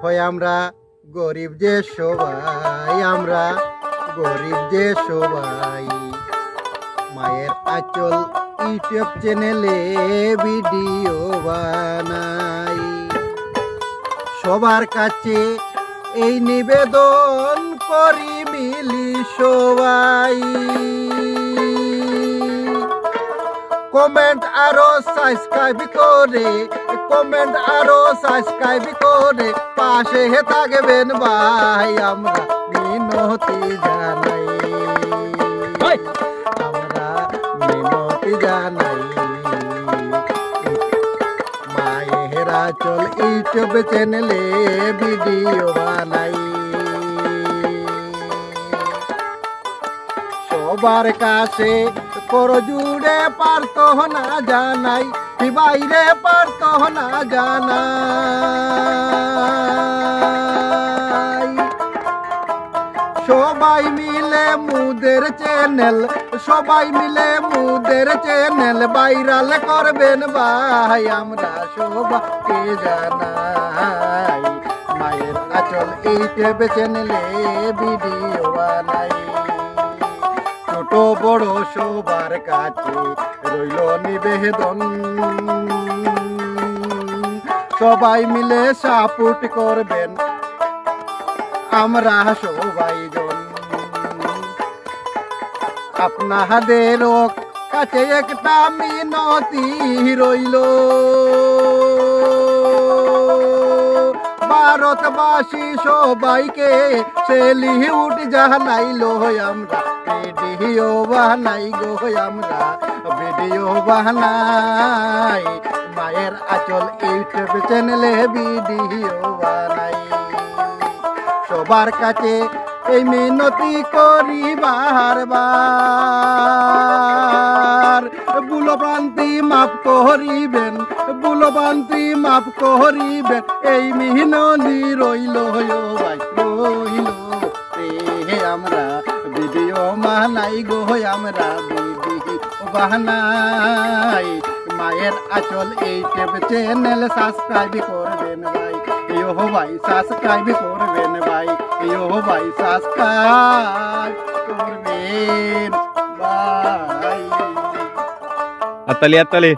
হয় আমরা গরিব যে সবাই, আমরা গরিব যে সবাই। মায়ের আঁচল ইউটিউব চ্যানেলে ভিডিও বানাই, সবার কাছে এই নিবেদন করি মিলি সবাই। কমেন্ট আরো সাবস্ক্রাইব করে, কমেন্ট আরো সাবস্ক্রাইব করে পাশে থাকবেন ভাই, আমরা মিনতি জানাই, আমরা মিনতি জানাই। মায়ের আঁচল ইউটিউব চ্যানেলে ভিডিও বানাই, সবার কাছে কর জুড়ে পারতো না জানাই, বাইরে পারতো না জানাই। সবাই মিলে মুদের চ্যানেল, সবাই মিলে মুদের চ্যানেল ভাইরাল করবেন ভাই, আমরা সবাইকে জানাই। মায়ের আঁচল ইউটিউব চ্যানেলে ভিডিও বানাই, ছোট বড় সবার কাছে রইল নিবেদন, সবাই মিলে সাপোর্ট করবেন আমরা সবাই জন। আপনাদের কাছে একটা মিনতি রইল, ভারতবাসী সবাইকে সেলিউট জানাইল, আমরা ভিডিও বানাই গো, আমরা ভিডিও বানাই। মায়ের আঁচল ইউটিউব চ্যানেলে ভিডিও বানাই, সবার কাছে এই মিনতি করি বারবার, ভুলভ্রান্তি মাফ করিবেন, ভুলভ্রান্তি মাফ করিবেন, এই মিনতি রইল ভাই রইল রে। আমরা ভিডিও বানাই গো, আমরা ভিডিও বানাই। মায়ের আঁচল ইউটিউব চ্যানেল সাবস্ক্রাইব করবেন ভাই, ইয়ো ভাই সাবস্ক্রাইব করবেন ভাই, ইয়ো ভাই সাবস্ক্রাইব করবেন ভাই। আতালি আতালি।